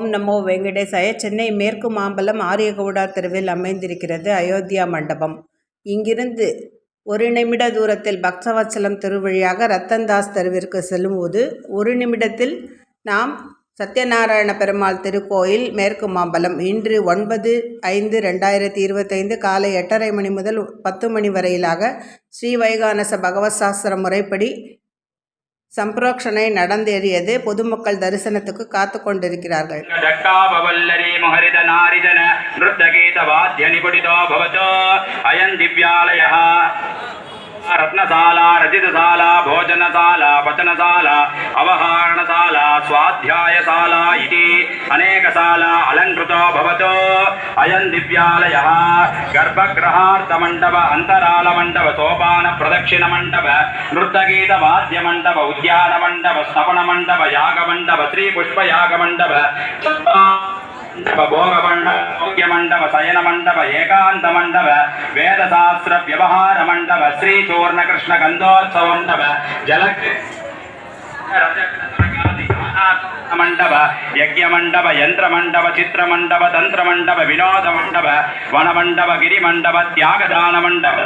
ஓம் நமோ வெங்கடேசாய. சென்னை மேற்கு மாம்பலம் ஆரியகவுடா தெருவில் அமைந்திருக்கிறது அயோத்தியா மண்டபம். இங்கிருந்து 1 நிமிட தூரத்தில் பக்தவத்சலம் தெரு வழியாக ரத்தன்தாஸ் தெருவிற்கு செல்லும்போது 1 நிமிடத்தில் நாம் சத்யநாராயண பெருமாள் திருக்கோயில் மேற்கு மாம்பலம். இன்று 9/5/2025 காலை 8:30 மணி முதல் 10 மணி வரையிலாக ஸ்ரீ வைகானச பகவத் சாஸ்திர முறைப்படி சம்பிரோக்ஷனை நடந்தேறியது. பொதுமக்கள் தரிசனத்துக்கு காத்து கொண்டிருக்கிறார்கள். रत्नशाला रचितशाला भोजनशाला पचनशाला अवहारणशाला स्वाध्यायशाला इति अनेकशाला अलङ्कृतो भवतो अयं दिव्यालयः गर्भगृहार्थमण्डप अन्तरालमण्डप सोपान प्रदक्षिणमण्डप नृत्यगीतवाद्यमण्डप उद्यानमण्डप स्नपनमण्डप यागमण्डप श्रीपुष्पयागमण्डप भोगमण्डप शयन मंडप एकांत मंडप वेदशास्त्र व्यवहार मंडप श्री चूर्ण कृष्ण गंधोत्सव मंडप जल मंडप यज्ञ मंडप यंत्र मंडप चित्र मंडप तंत्र मंडप विनोद मंडप वन मंडप गिरि मंडप त्यागदान मंडप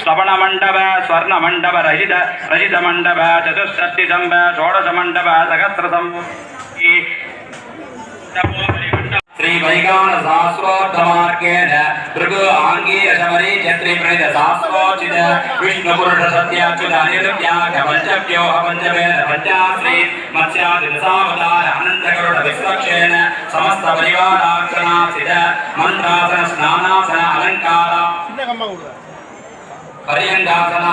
श्रवण मंडप स्वर्ण मंडप रजित मंडप चतुष्षष्टि स्तंभ षोडश मंडप सहस्र श्री वैगान शास्त्रोत्तमार्गेण भृगु आंगीय शबरी छत्री प्रेत शास्त्रोचित विष्णु पुरुष सत्याच्युत अनिरुद्ध्याख्य पंचव्योह पंचवेद पंचाश्री मत्स्यादि दशावतार अनंत करुण विश्वक्षेण समस्त परिवारार्चनासित मंत्रासन स्नानासन अलंकार पर्यंगासन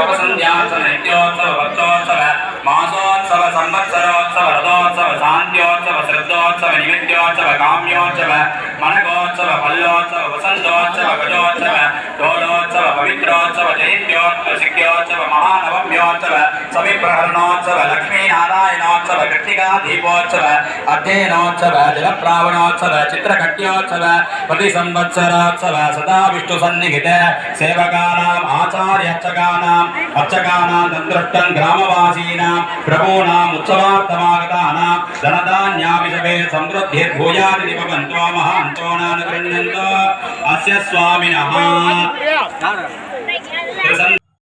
उपसंध्यासन नित्योत्सव भक्तोत्सव मासोत्सव संवत्सरोत्सव रथोत्सव शांत्योत्सव श्रद्धोत्सव निमित्योत्सव काम्योत्सव मनकोत्सव फल्लोत्सव वसंतोत्सव गजोत्सव डोलोत्सव पवित्रोत्सव जयंत्योत्सव सिद्ध्योत्सव महानवम्योत्सव सविप्रहरणोत्सव लक्ष्मी नारायणोत्सव कृत्तिका दीपोत्सव अध्ययनोत्सव जलप्रावणोत्सव चित्रकट्योत्सव प्रतिसंवत्सरोत्सव सदा विष्णु सन्निहित सेवकानां आचार्यर्चकानां अर्चकानां तंत्रष्टं ग्रामवासीनां प्रभूनाम् उत्सवार्थमागतानां धनधान्याभिषवे समृद्धिर्भूयादिति भवन्तो महान्तो नानुगृह्णन्तो अस्य स्वामिनः